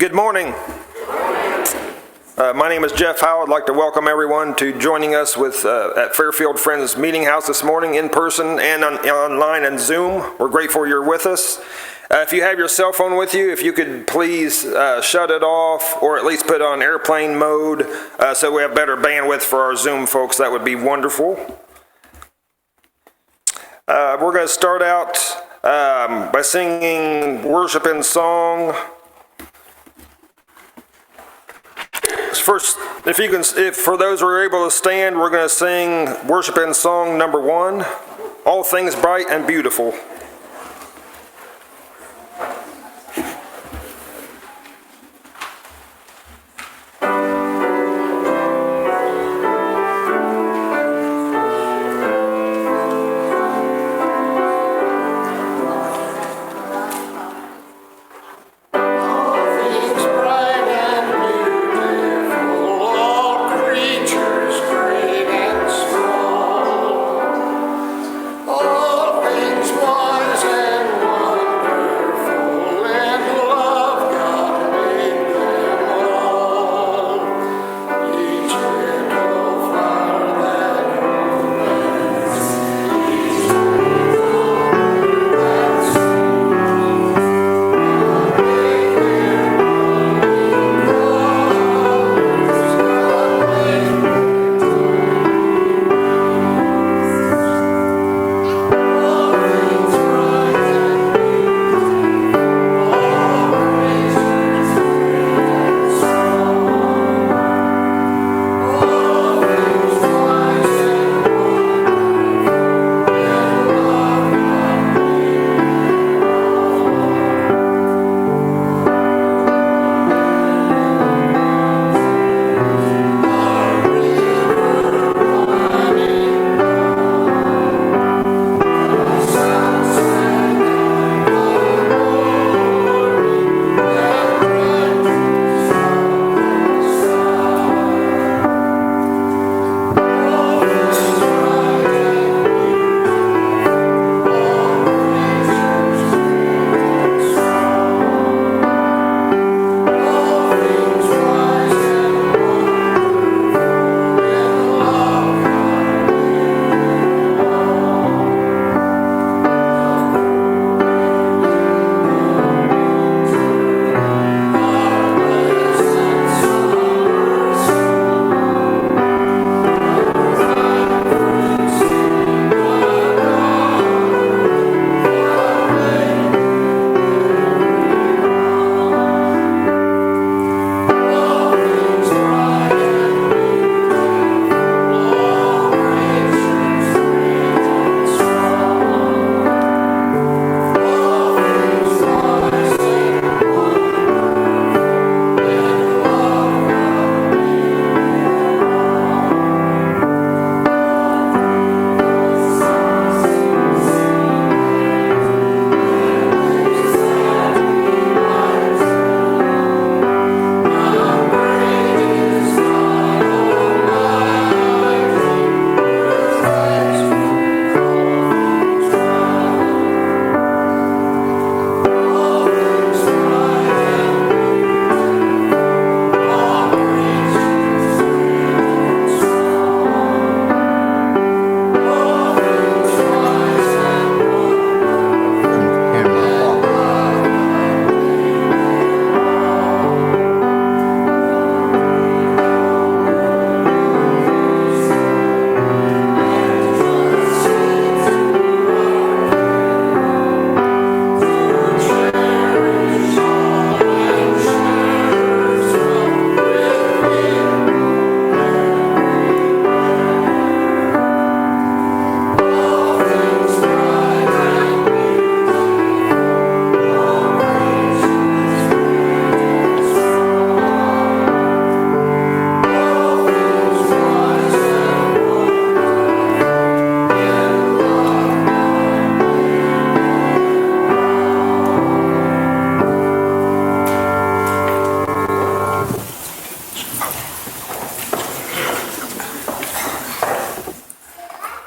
Good morning. My name is Jeff Howe. I'd like to welcome everyone to joining us at Fairfield Friends Meeting House this morning, in person and online and Zoom. We're grateful you're with us. If you have your cell phone with you, if you could please shut it off or at least put it on airplane mode so we have better bandwidth for our Zoom folks, that would be wonderful. We're going to start out by singing worship and song. First, if for those who are able to stand, we're going to sing worship and song number 1, All Things Bright and Beautiful.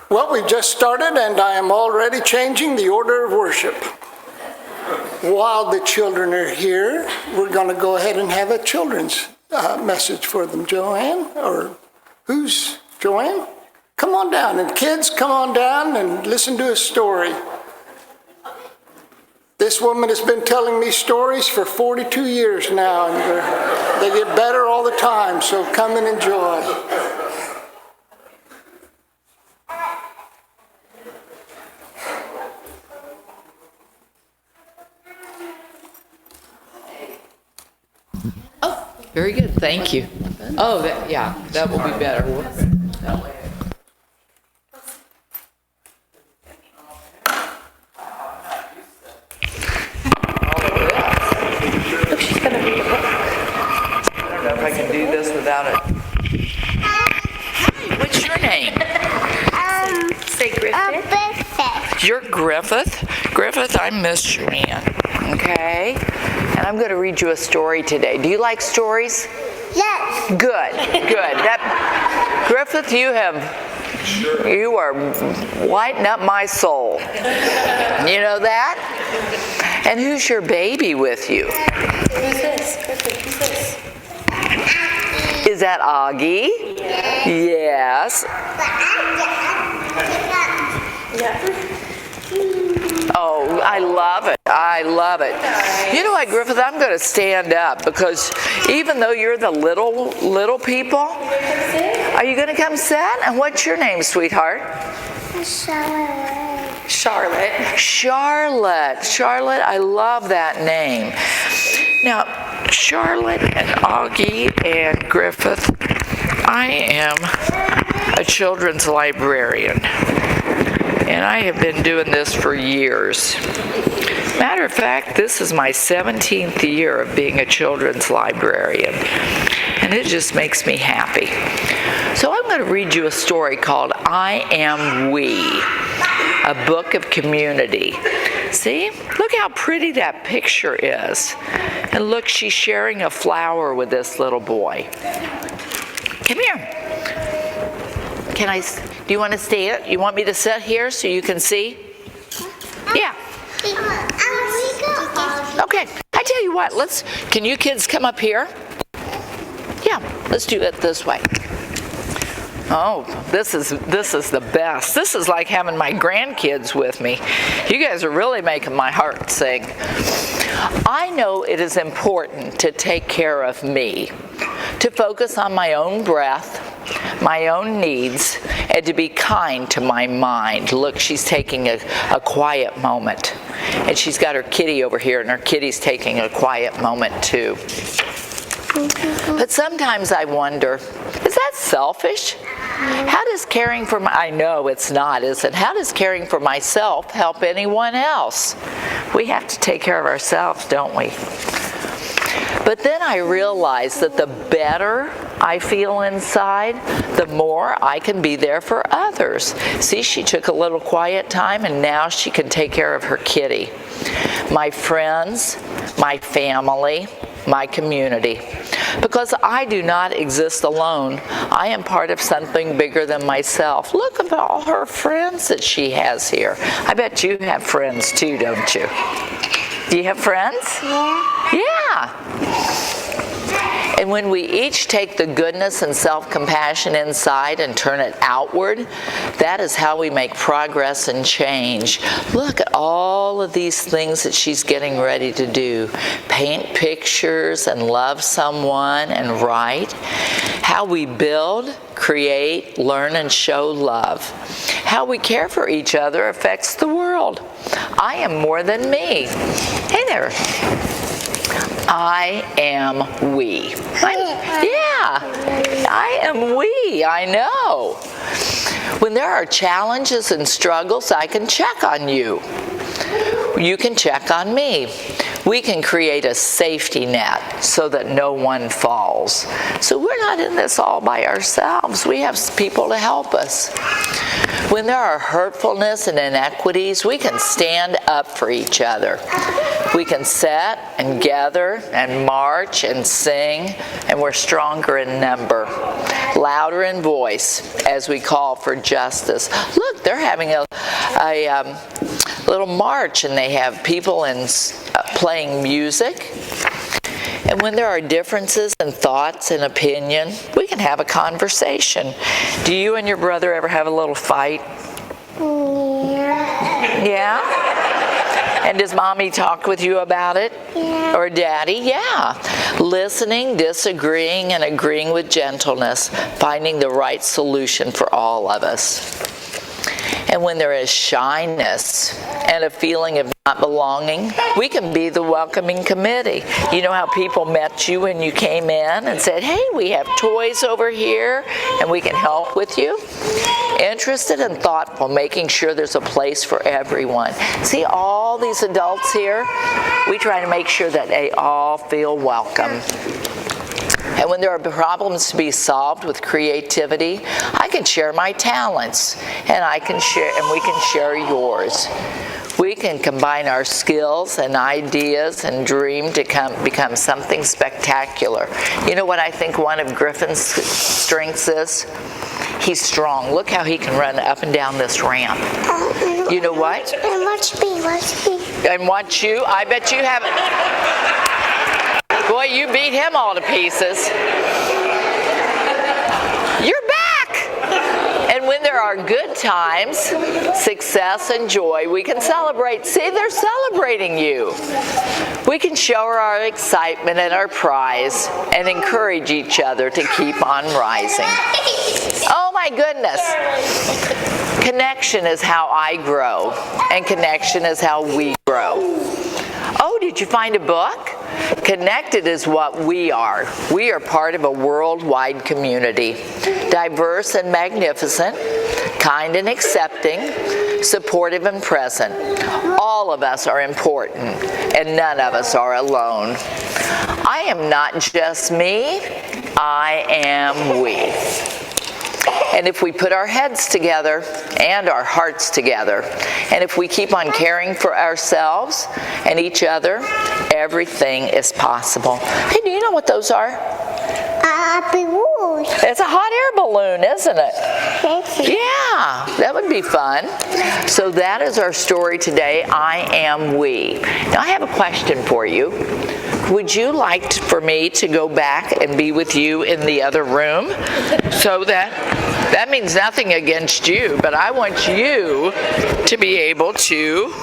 Well, we've just started and I am already changing the order of worship. while the children are here, we're going to go ahead and have a children's message for them. Joanne, or who's Joanne? Come on down, and kids, come on down and listen to a story. This woman has been telling me stories for 42 years now, and they get better all the time, so come and enjoy. Oh, very good, thank you. Oh, that will be better. That way. I can do this without it. Hi, what's your name? Say Griffith. Griffith. You're Griffith? Griffith, I'm Miss Joanne. Okay? And I'm going to read you a story today. Do you like stories? Yes. Good, good. Griffith, you are lighting up my soul. You know that? And who's your baby with you? Who's this? Griffith, who's this? Is that Augie? Yes. Oh, I love it. I love it. You know what, Griffith? I'm going to stand up because even though you're the little people, are you going to come sit? And what's your name, sweetheart? Charlotte. Charlotte, I love that name. Now, Charlotte and Augie and Griffith, I am a children's librarian, and I have been doing this for years. Matter of fact, this is my 17th year of being a children's librarian, and it just makes me happy. So I'm going to read you a story called I Am We, a book of community. See? Look how pretty that picture is. And look, she's sharing a flower with this little boy. Come here. Do you want to stand? You want me to sit here so you can see? Yeah. Okay. I tell you what, can you kids come up here? Yeah, let's do it this way. Oh, this is the best. This is like having my grandkids with me. You guys are really making my heart sing. I know it is important to take care of me, to focus on my own breath, my own needs, and to be kind to my mind. Look, she's taking a quiet moment. And she's got her kitty over here, and her kitty's taking a quiet moment too. But sometimes I wonder, is that selfish? How does caring for I know it's not, is it? How does caring for myself help anyone else? We have to take care of ourselves, don't we? But then I realized that the better I feel inside, the more I can be there for others. See, she took a little quiet time, and now she can take care of her kitty. My friends, my family, my community. Because I do not exist alone. I am part of something bigger than myself. Look at all her friends that she has here. I bet you have friends too, don't you? Do you have friends? Yeah. And when we each take the goodness and self-compassion inside and turn it outward, that is how we make progress and change. Look at all of these things that she's getting ready to do. Paint pictures and love someone and write. How we build, create, learn, and show love. How we care for each other affects the world. I am more than me. Hey there. I am we. I am we, I know. When there are challenges and struggles, I can check on you. You can check on me. We can create a safety net so that no one falls. So we're not in this all by ourselves. We have people to help us. When there are hurtfulness and inequities, we can stand up for each other. We can sit and gather and march and sing, and we're stronger in number, louder in voice as we call for justice. Look, they're having a little march, and they have people playing music. And when there are differences in thoughts and opinion, we can have a conversation. Do you and your brother ever have a little fight? Yeah? And does mommy talk with you about it? Yeah. Or daddy? Yeah. Listening, disagreeing, and agreeing with gentleness, finding the right solution for all of us. And when there is shyness and a feeling of not belonging, we can be the welcoming committee. You know how people met you when you came in and said, hey, we have toys over here and we can help with you? Interested and thoughtful, making sure there's a place for everyone. See all these adults here? We try to make sure that they all feel welcome. And when there are problems to be solved with creativity, I can share my talents, and we can share yours. We can combine our skills and ideas and dream to become something spectacular. You know what I think one of Griffin's strengths is? He's strong. Look how he can run up and down this ramp. You know what? And watch me. And watch you? I bet you haven't. Boy, you beat him all to pieces. You're back! And when there are good times, success and joy, we can celebrate. See, they're celebrating you. We can show our excitement and our prize and encourage each other to keep on rising. Oh my goodness. Connection is how I grow, and connection is how we grow. Oh, did you find a book? Connected is what we are. We are part of a worldwide community, diverse and magnificent, kind and accepting, supportive and present. All of us are important, and none of us are alone. I am not just me, I am we. And if we put our heads together and our hearts together, and if we keep on caring for ourselves and each other, everything is possible. Hey, do you know what those are? Balloon. It's a hot air balloon, isn't it? Yeah, that would be fun. So that is our story today, I Am We. Now I have a question for you. Would you like for me to go back and be with you in the other room? So that means nothing against you, but I want you to be able to...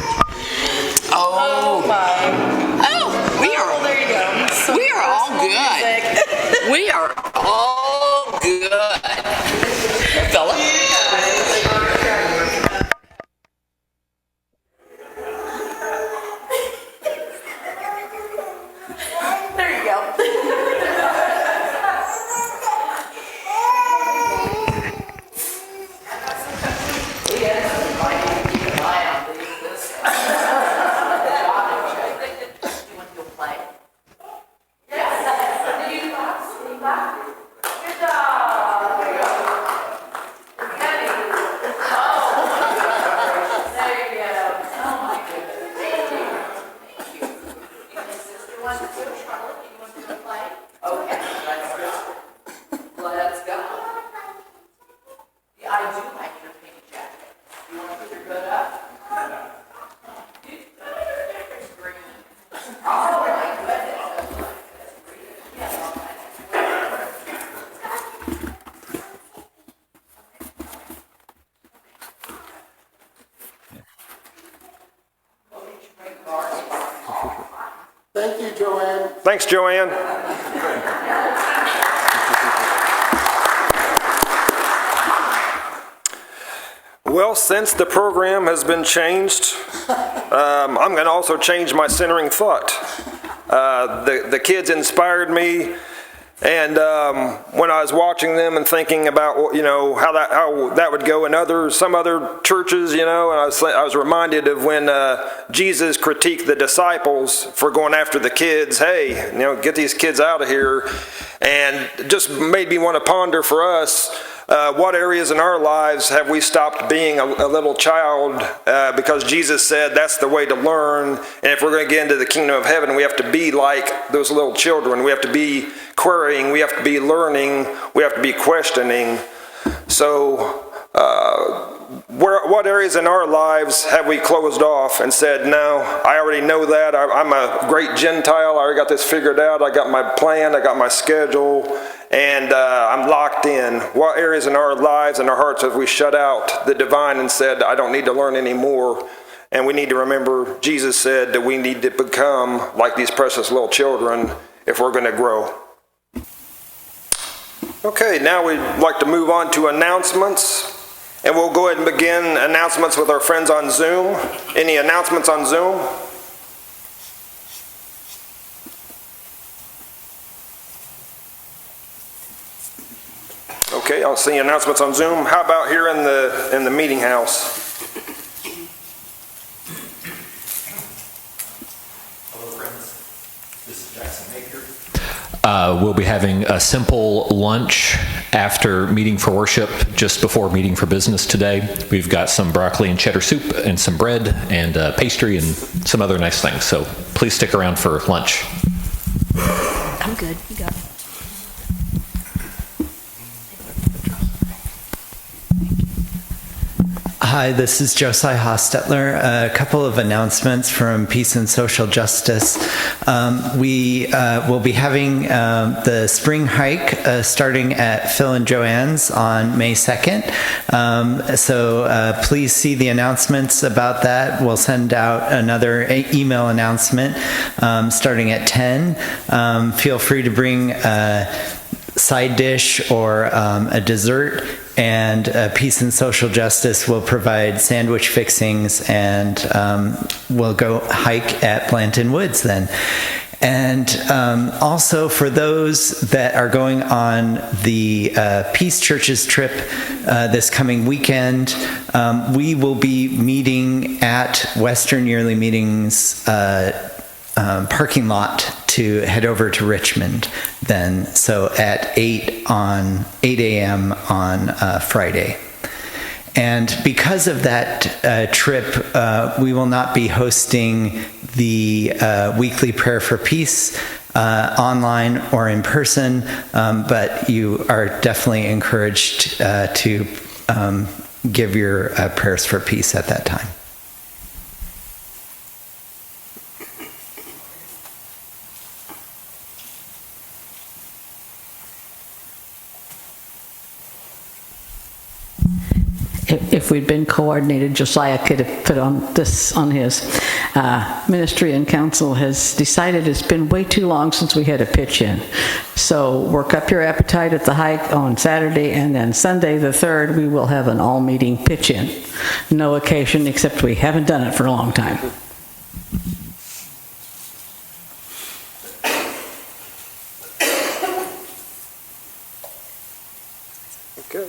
we are all good. We are all good. Philip? There you go. Thank you, Joanne. Thanks, Joanne. Well, since the program has been changed, I'm going to also change my centering thought. The kids inspired me, and when I was watching them and thinking about how that would go in some other churches, and I was reminded of when Jesus critiqued the disciples for going after the kids. Hey, get these kids out of here, and just made me want to ponder for us. What areas in our lives have we stopped being a little child because Jesus said that's the way to learn, and if we're going to get into the kingdom of heaven, we have to be like those little children. We have to be querying, we have to be learning, we have to be questioning. So what areas in our lives have we closed off and said, no, I already know that, I'm a great Gentile, I already got this figured out, I got my plan, I got my schedule, and I'm locked in. What areas in our lives and our hearts have we shut out the divine and said, I don't need to learn anymore? And we need to remember Jesus said that we need to become like these precious little children if we're going to grow. Okay, now we'd like to move on to announcements. And we'll go ahead and begin announcements with our friends on Zoom. Any announcements on Zoom? Okay, I'll see announcements on Zoom. How about here in the meeting house? Hello, friends. This is Jackson Napier. We'll be having a simple lunch after meeting for worship, just before meeting for business today. We've got some broccoli and cheddar soup and some bread and pastry and some other nice things. So please stick around for lunch. I'm good. You got it. Hi, this is Josiah Hostetler. A couple of announcements from Peace and Social Justice. We will be having the spring hike starting at Phil and Joanne's on May 2nd. So please see the announcements about that. We'll send out another email announcement starting at 10. Feel free to bring side dish or a dessert, and Peace and Social Justice will provide sandwich fixings, and we'll go hike at Blanton Woods then. And also for those that are going on the Peace Churches trip this coming weekend, we will be meeting at Western Yearly Meetings parking lot to head over to Richmond then, so at 8 a.m. on Friday. And because of that trip, we will not be hosting the weekly prayer for peace online or in person, but you are definitely encouraged to give your prayers for peace at that time. If we'd been coordinated, Josiah could have put on this on his ministry, and council has decided it's been way too long since we had a pitch in. So work up your appetite at the hike on Saturday, and then Sunday the 3rd we will have an all-meeting pitch in. No occasion, except we haven't done it for a long time. Okay.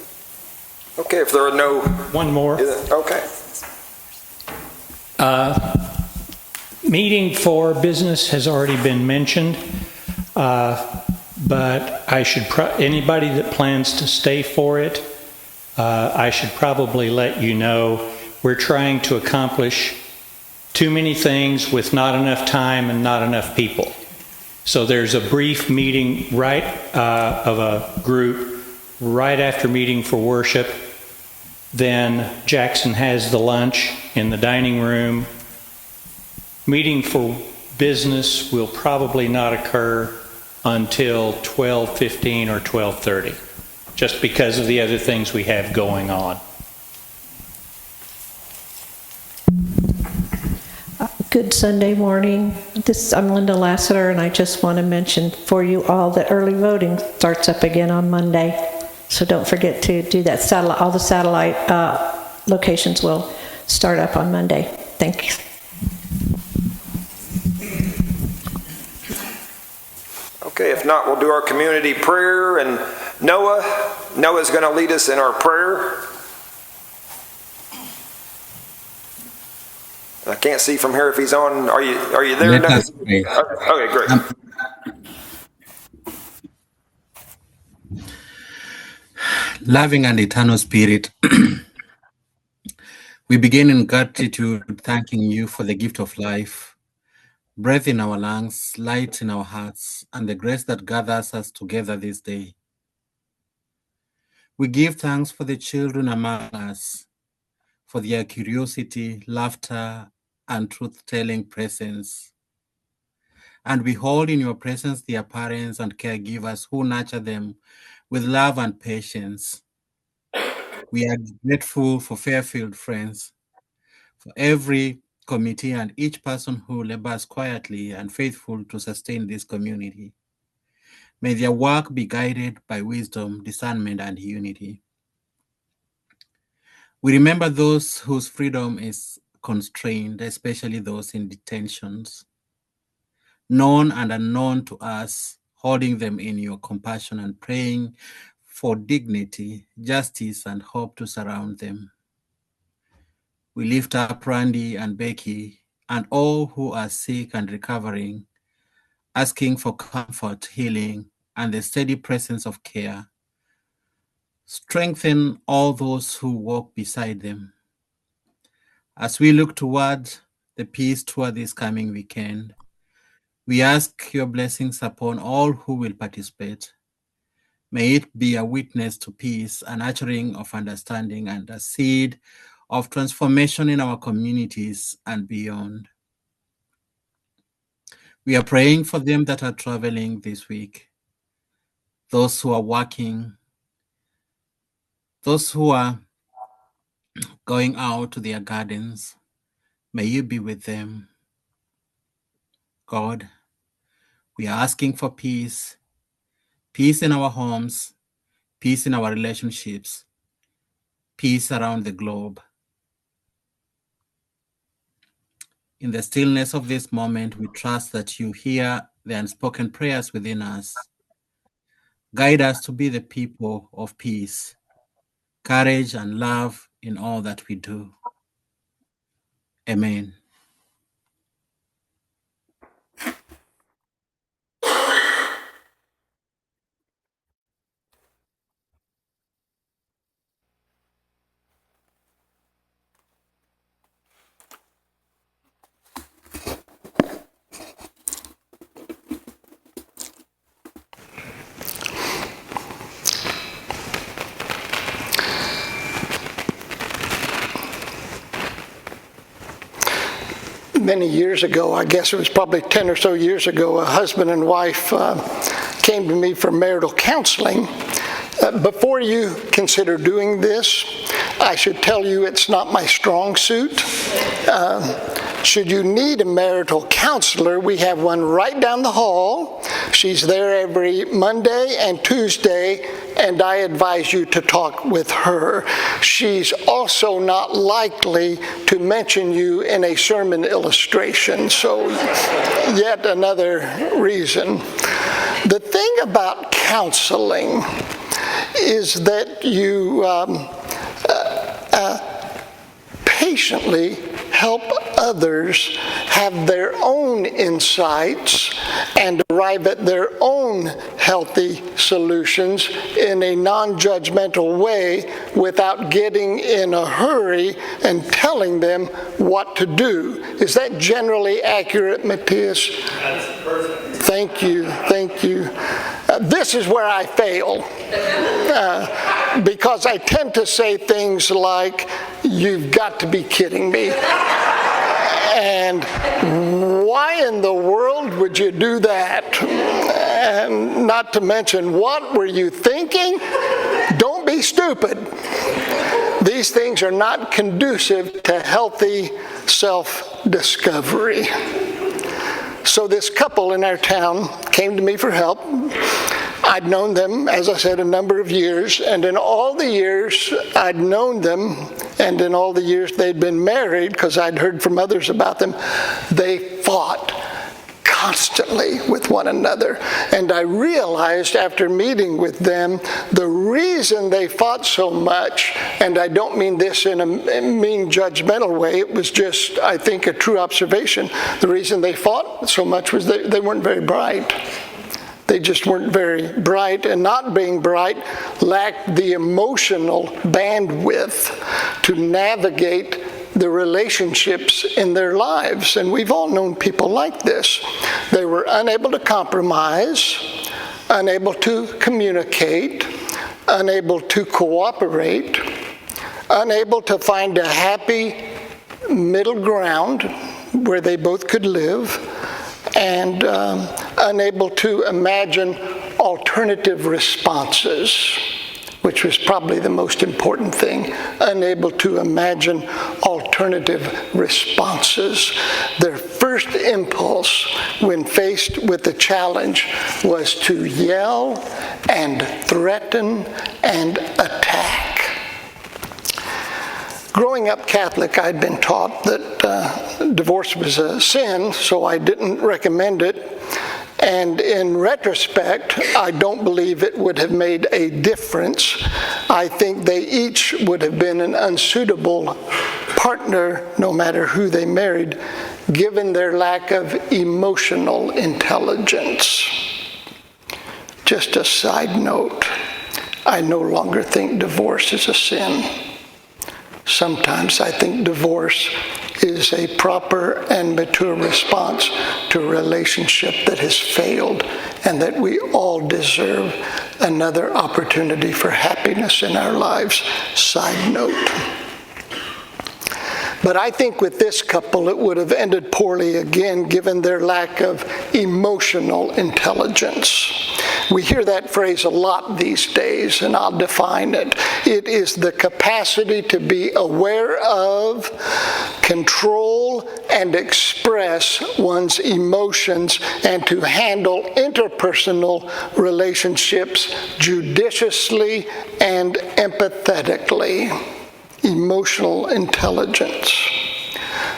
Okay, if there are no... One more. Okay. Meeting for business has already been mentioned, but I should anybody that plans to stay for it, I should probably let you know we're trying to accomplish too many things with not enough time and not enough people. So there's a brief meeting of a group right after meeting for worship. Then Jackson has the lunch in the dining room. Meeting for business will probably not occur until 12:15 or 12:30, just because of the other things we have going on. Good Sunday morning. I'm Linda Lassiter, and I just want to mention for you all that early voting starts up again on Monday. So don't forget to do that. All the satellite locations will start up on Monday. Thank you. Okay, if not, we'll do our community prayer, and Noah's going to lead us in our prayer. I can't see from here if he's on. Are you there? Noah? Okay, great. Loving and eternal Spirit, we begin in gratitude, thanking you for the gift of life, breath in our lungs, light in our hearts, and the grace that gathers us together this day. We give thanks for the children among us, for their curiosity, laughter, and truth-telling presence. And we hold in your presence their parents and caregivers who nurture them with love and patience. We are grateful for Fairfield Friends, for every committee and each person who labors quietly and faithful to sustain this community. May their work be guided by wisdom, discernment, and unity. We remember those whose freedom is constrained, especially those in detentions, known and unknown to us, holding them in your compassion and praying for dignity, justice, and hope to surround them. We lift up Randy and Becky and all who are sick and recovering, asking for comfort, healing, and the steady presence of care. Strengthen all those who walk beside them. As we look toward the peace tour this coming weekend, we ask your blessings upon all who will participate. May it be a witness to peace, a nurturing of understanding, and a seed of transformation in our communities and beyond. We are praying for them that are traveling this week, those who are working, those who are going out to their gardens. May you be with them. God, we are asking for peace, peace in our homes, peace in our relationships, peace around the globe. In the stillness of this moment, we trust that you hear the unspoken prayers within us. Guide us to be the people of peace, courage, and love in all that we do. Amen. Many years ago, I guess it was probably 10 or so years ago, a husband and wife came to me for marital counseling. Before you consider doing this, I should tell you it's not my strong suit. Should you need a marital counselor, we have one right down the hall. She's there every Monday and Tuesday, and I advise you to talk with her. She's also not likely to mention you in a sermon illustration, so yet another reason. The thing about counseling is that you patiently help others have their own insights and arrive at their own healthy solutions in a non-judgmental way without getting in a hurry and telling them what to do. Is that generally accurate, Matthias? That's perfect. Thank you, thank you. This is where I fail, because I tend to say things like, "You've got to be kidding me." And why in the world would you do that? And not to mention, what were you thinking? Don't be stupid. These things are not conducive to healthy self-discovery. So this couple in our town came to me for help. I'd known them, as I said, a number of years, and in all the years I'd known them, and in all the years they'd been married, because I'd heard from others about them, they fought constantly with one another. And I realized after meeting with them, the reason they fought so much, and I don't mean this in a mean judgmental way, it was just, I think, a true observation. The reason they fought so much was they weren't very bright. They just weren't very bright, and not being bright, lacked the emotional bandwidth to navigate the relationships in their lives. And we've all known people like this. They were unable to compromise, unable to communicate, unable to cooperate, unable to find a happy middle ground where they both could live, and unable to imagine alternative responses, which was probably the most important thing, unable to imagine alternative responses. Their first impulse when faced with the challenge was to yell and threaten and attack. Growing up Catholic, I'd been taught that divorce was a sin, so I didn't recommend it. And in retrospect, I don't believe it would have made a difference. I think they each would have been an unsuitable partner, no matter who they married, given their lack of emotional intelligence. Just a side note, I no longer think divorce is a sin. Sometimes I think divorce is a proper and mature response to a relationship that has failed, and that we all deserve another opportunity for happiness in our lives. Side note. But I think with this couple, it would have ended poorly again, given their lack of emotional intelligence. We hear that phrase a lot these days, and I'll define it. It is the capacity to be aware of, control, and express one's emotions, and to handle interpersonal relationships judiciously and empathetically. Emotional intelligence.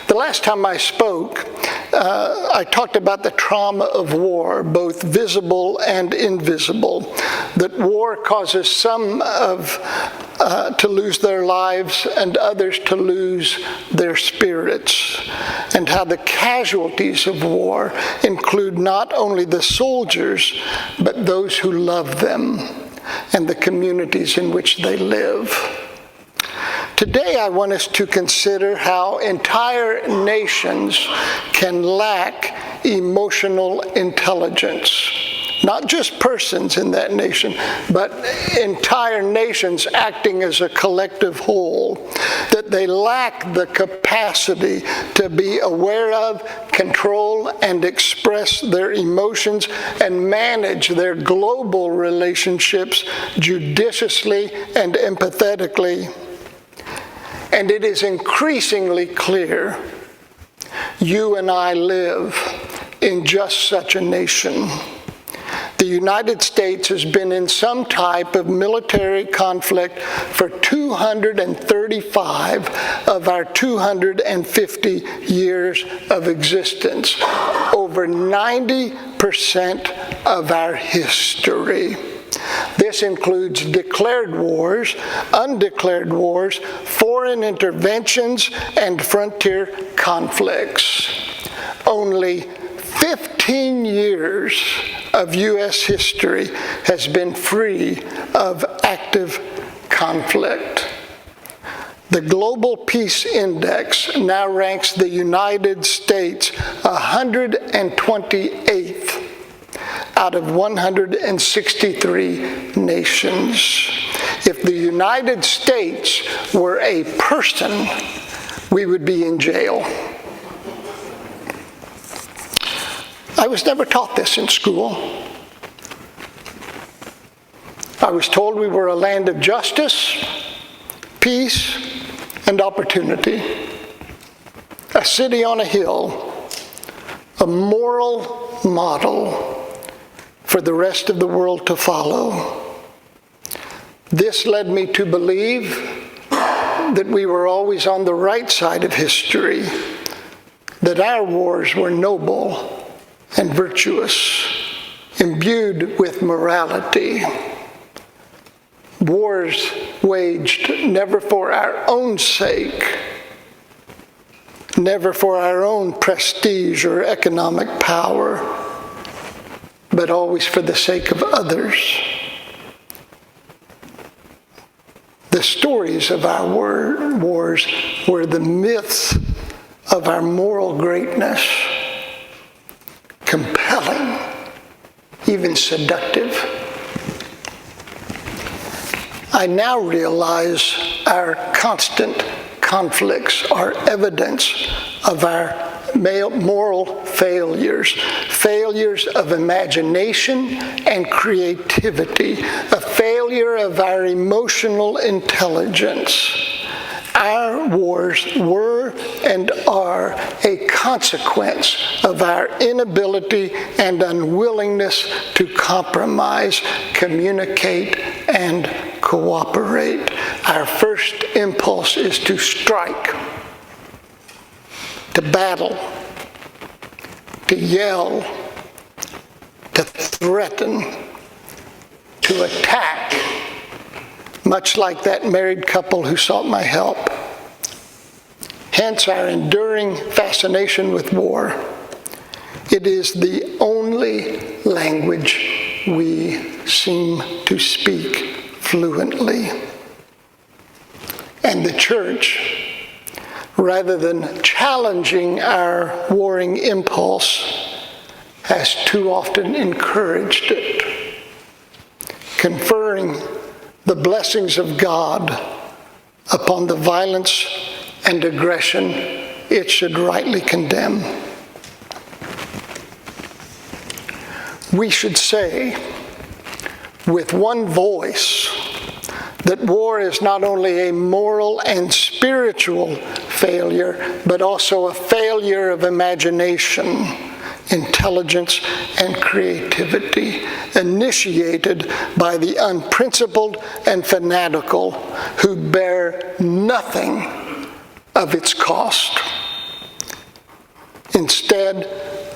The last time I spoke, I talked about the trauma of war, both visible and invisible. That war causes some to lose their lives and others to lose their spirits. And how the casualties of war include not only the soldiers, but those who love them and the communities in which they live. Today, I want us to consider how entire nations can lack emotional intelligence. Not just persons in that nation, but entire nations acting as a collective whole. That they lack the capacity to be aware of, control, and express their emotions and manage their global relationships judiciously and empathetically. And it is increasingly clear you and I live in just such a nation. The United States has been in some type of military conflict for 235 of our 250 years of existence, over 90% of our history. This includes declared wars, undeclared wars, foreign interventions, and frontier conflicts. Only 15 years of U.S. history has been free of active conflict. The Global Peace Index now ranks the United States 128th out of 163 nations. If the United States were a person, we would be in jail. I was never taught this in school. I was told we were a land of justice, peace, and opportunity. A city on a hill, a moral model for the rest of the world to follow. This led me to believe that we were always on the right side of history, that our wars were noble and virtuous, imbued with morality. Wars waged never for our own sake, never for our own prestige or economic power, but always for the sake of others. The stories of our wars were the myths of our moral greatness, compelling, even seductive. I now realize our constant conflicts are evidence of our moral failures, failures of imagination and creativity, a failure of our emotional intelligence. Our wars were and are a consequence of our inability and unwillingness to compromise, communicate, and cooperate. Our first impulse is to strike, to battle, to yell, to threaten, to attack, much like that married couple who sought my help. Hence our enduring fascination with war. It is the only language we seem to speak fluently. And the church, rather than challenging our warring impulse, has too often encouraged it, conferring the blessings of God upon the violence and aggression it should rightly condemn. We should say with one voice that war is not only a moral and spiritual failure, but also a failure of imagination, intelligence, and creativity, initiated by the unprincipled and fanatical who bear nothing of its cost. Instead,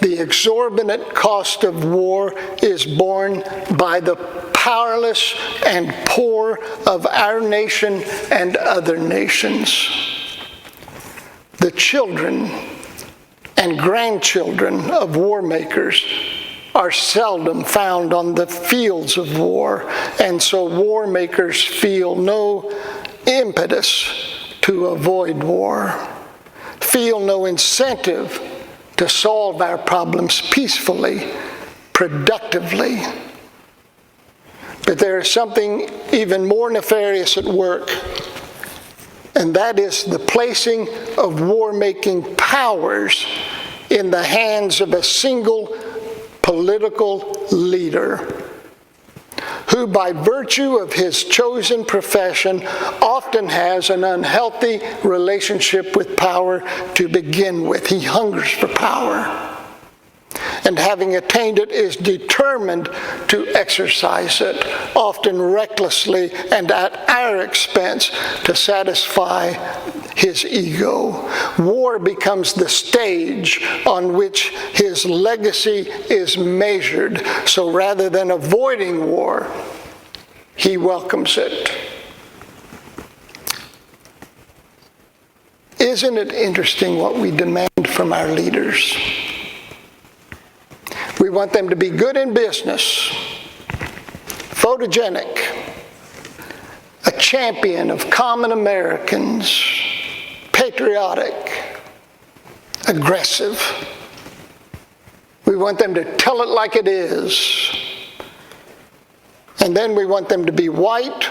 the exorbitant cost of war is borne by the powerless and poor of our nation and other nations. The children and grandchildren of war makers are seldom found on the fields of war, and so war makers feel no impetus to avoid war, feel no incentive to solve our problems peacefully, productively. But there is something even more nefarious at work, and that is the placing of war-making powers in the hands of a single political leader, who by virtue of his chosen profession often has an unhealthy relationship with power to begin with. He hungers for power, and having attained it is determined to exercise it, often recklessly and at our expense, to satisfy his ego. War becomes the stage on which his legacy is measured. So rather than avoiding war, he welcomes it. Isn't it interesting what we demand from our leaders? We want them to be good in business, photogenic, a champion of common Americans, patriotic, aggressive. We want them to tell it like it is. And then we want them to be white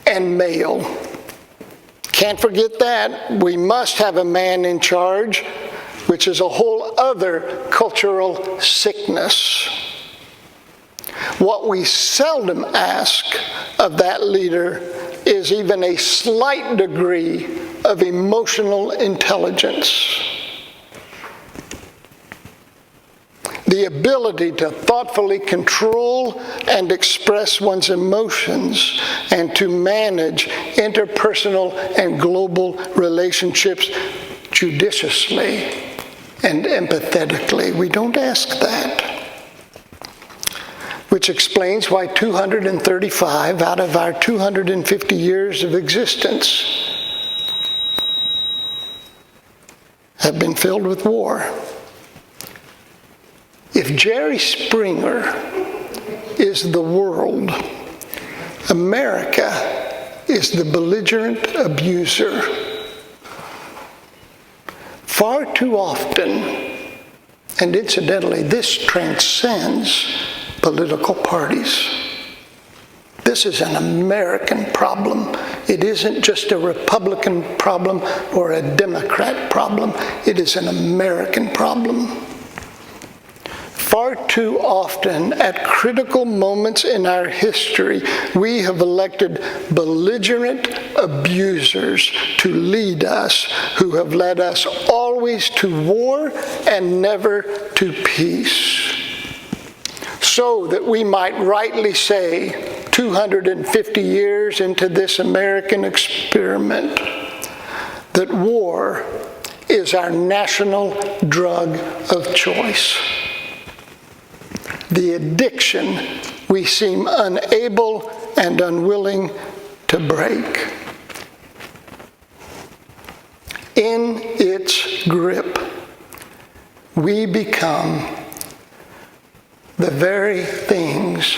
and male. Can't forget that. We must have a man in charge, which is a whole other cultural sickness. What we seldom ask of that leader is even a slight degree of emotional intelligence. The ability to thoughtfully control and express one's emotions and to manage interpersonal and global relationships judiciously and empathetically. We don't ask that. Which explains why 235 out of our 250 years of existence have been filled with war. If If Jerry Springer is the world, America is the belligerent abuser. Far too often, and incidentally, this transcends political parties. This is an American problem. It isn't just a Republican problem or a Democrat problem. It is an American problem. Far too often, at critical moments in our history, we have elected belligerent abusers to lead us, who have led us always to war and never to peace. So that we might rightly say, 250 years into this American experiment, that war is our national drug of choice. The addiction we seem unable and unwilling to break. In its grip, we become the very things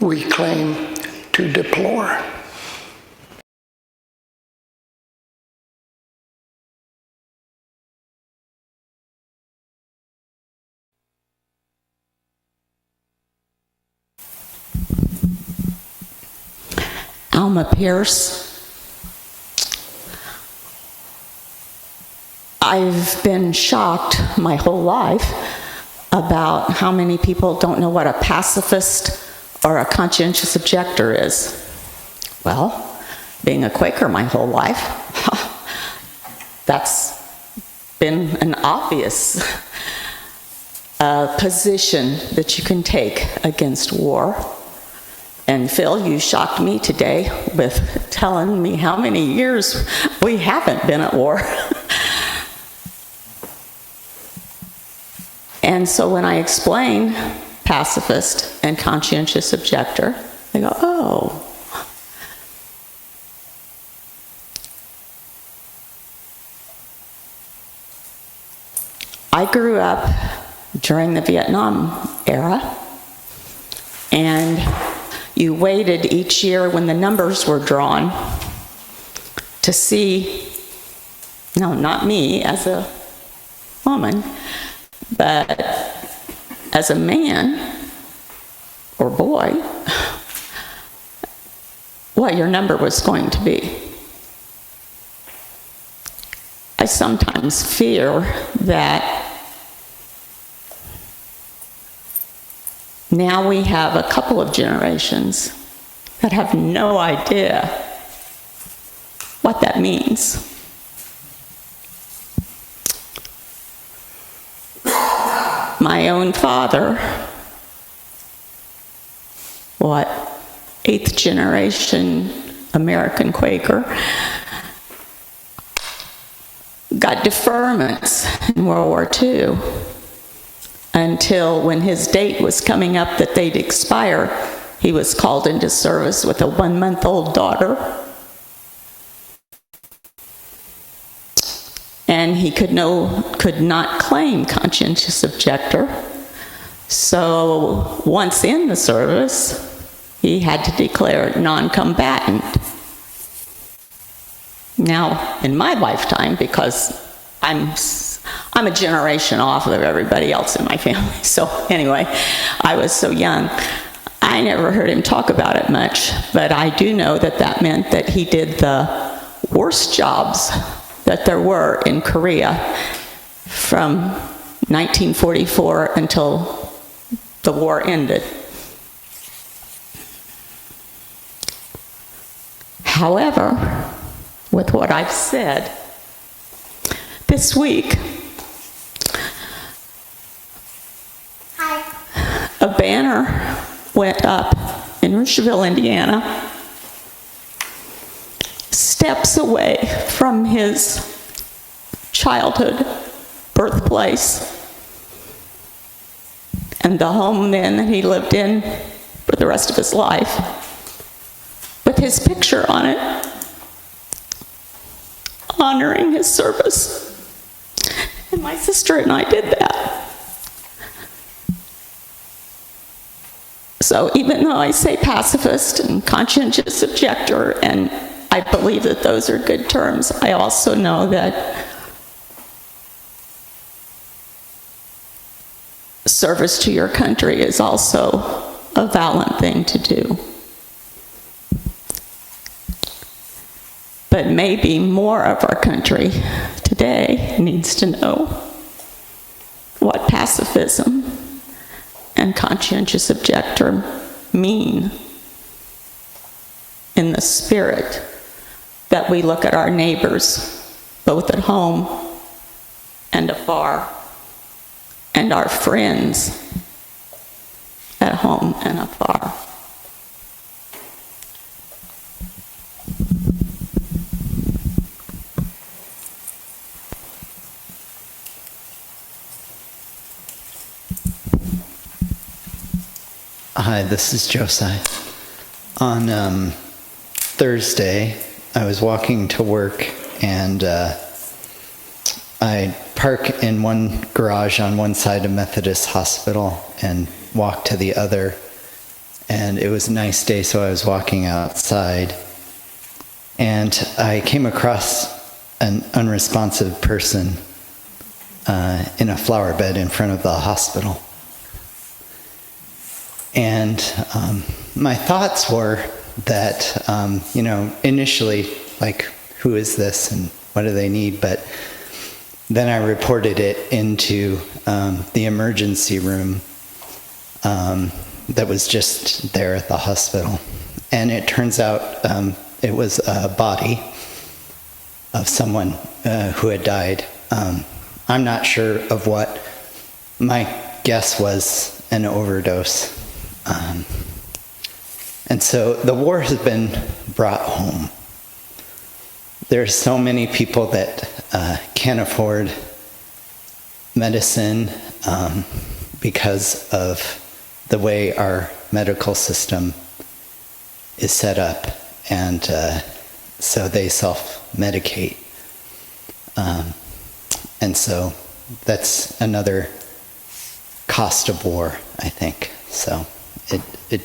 we claim to deplore. Alma Pierce. I've been shocked my whole life about how many people don't know what a pacifist or a conscientious objector is. Well, being a Quaker my whole life, that's been an obvious position that you can take against war. And Phil, you shocked me today with telling me how many years we haven't been at war. And so when I explain pacifist and conscientious objector, they go, oh. I grew up during the Vietnam era, and you waited each year when the numbers were drawn to see, no, not me as a woman, but as a man or boy, what your number was going to be. I sometimes fear that now we have a couple of generations that have no idea what that means. My own father, what, 8th generation American Quaker, got deferments in World War II until when his date was coming up that they'd expire, he was called into service with a 1-month-old daughter. And he could not claim conscientious objector. So once in the service, he had to declare non-combatant. Now, in my lifetime, because I'm a generation off of everybody else in my family, so anyway, I was so young, I never heard him talk about it much, but I do know that that meant that he did the worst jobs that there were in Korea from 1944 until the war ended. However, with what I've said, this week, a banner went up in Rushville, Indiana, steps away from his childhood birthplace and the home then that he lived in for the rest of his life, with his picture on it, honoring his service. And my sister and I did that. So even though I say pacifist and conscientious objector, and I believe that those are good terms, I also know that service to your country is also a valiant thing to do. But maybe more of our country today needs to know what pacifism and conscientious objector mean, in the spirit that we look at our neighbors, both at home and afar, and our friends at home and afar. Hi, this is Josiah. On Thursday, I was walking to work, and I park in one garage on one side of Methodist Hospital and walk to the other. And it was a nice day, so I was walking outside. And I came across an unresponsive person in a flower bed in front of the hospital. And my thoughts were that, initially, like, who is this and what do they need? But then I reported it into the emergency room that was just there at the hospital. And it turns out it was a body of someone who had died. I'm not sure of what. My guess was an overdose. And so the war has been brought home. There's so many people that can't afford medicine because of the way our medical system is set up, and so they self-medicate. And so that's another cost of war, I think. So it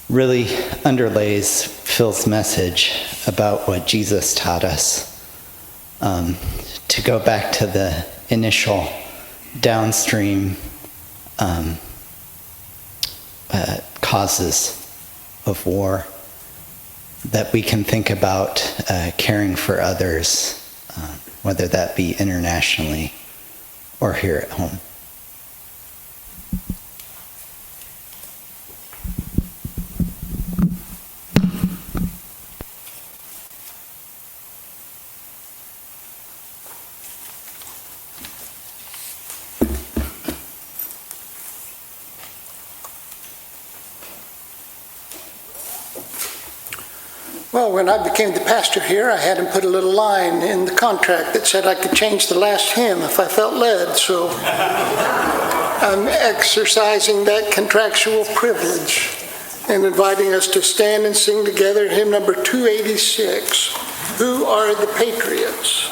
really underlays Phil's message about what Jesus taught us, to go back to the initial downstream causes of war, that we can think about caring for others, whether that be internationally or here at home. Well, when I became the pastor here, I had him put a little line in the contract that said I could change the last hymn if I felt led, so I'm exercising that contractual privilege and inviting us to stand and sing together hymn number 286, Who Are the Patriots?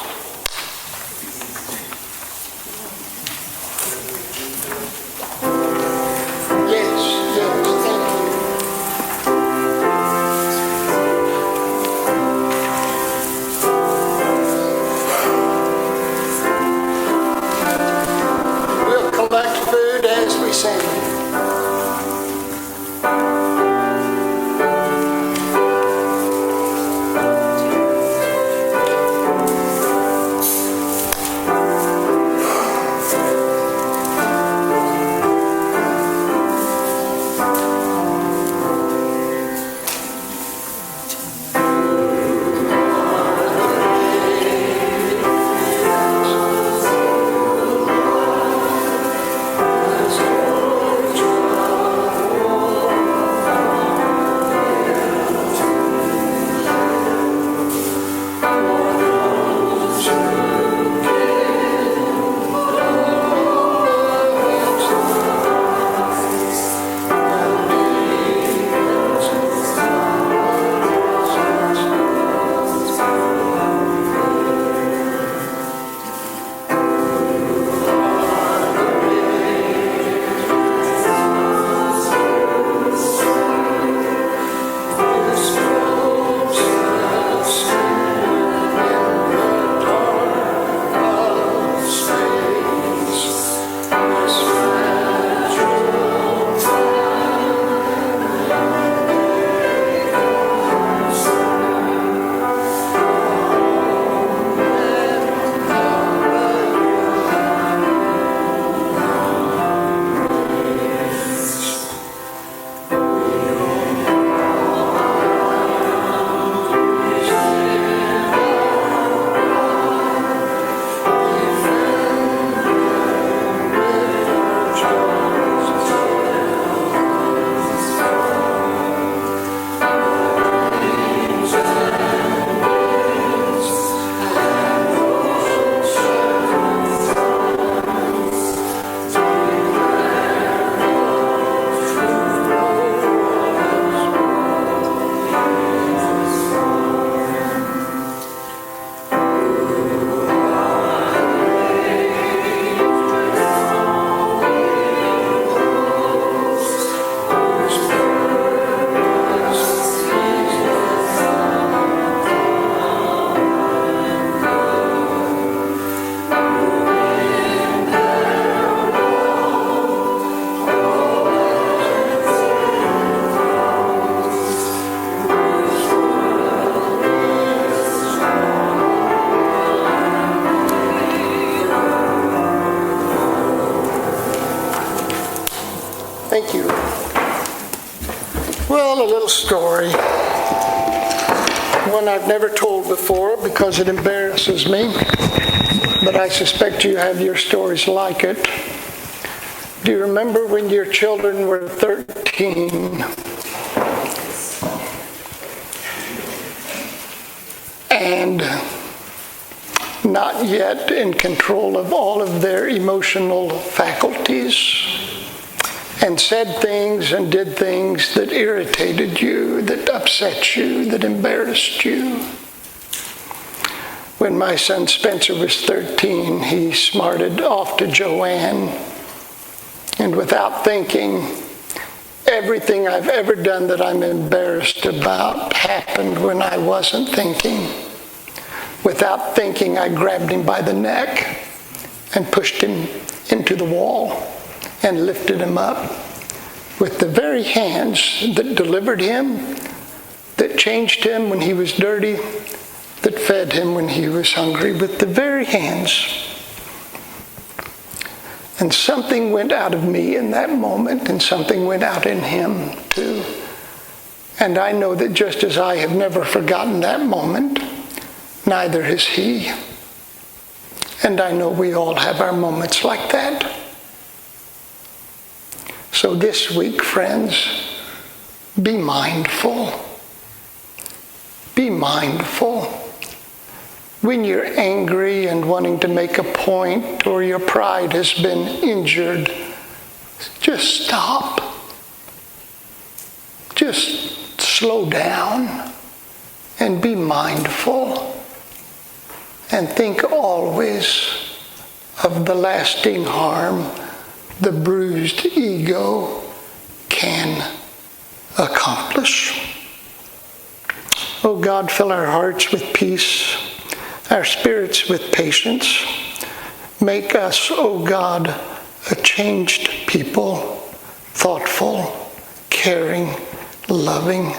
Well, a little story. One I've never told before because it embarrasses me, but I suspect you have your stories like it. Do you remember when your children were 13 and not yet in control of all of their emotional faculties, and said things and did things that irritated you, that upset you, that embarrassed you? When my son Spencer was 13, he smarted off to Joanne, and without thinking, everything I've ever done that I'm embarrassed about happened when I wasn't thinking. Without thinking, I grabbed him by the neck and pushed him into the wall and lifted him up with the very hands that delivered him, that changed him when he was dirty, that fed him when he was hungry, with the very hands. And something went out of me in that moment, and something went out in him too. And I know that just as I have never forgotten that moment, neither has he. And I know we all have our moments like that. So this week, friends, be mindful. Be mindful. When you're angry and wanting to make a point, or your pride has been injured, just stop. Just slow down and be mindful. And think always of the lasting harm the bruised ego can accomplish. Oh God, fill our hearts with peace, our spirits with patience. Make us, oh God, a changed people, thoughtful, caring, loving.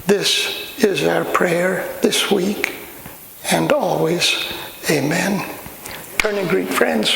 This is our prayer this week and always. Amen. Turn and greet friends.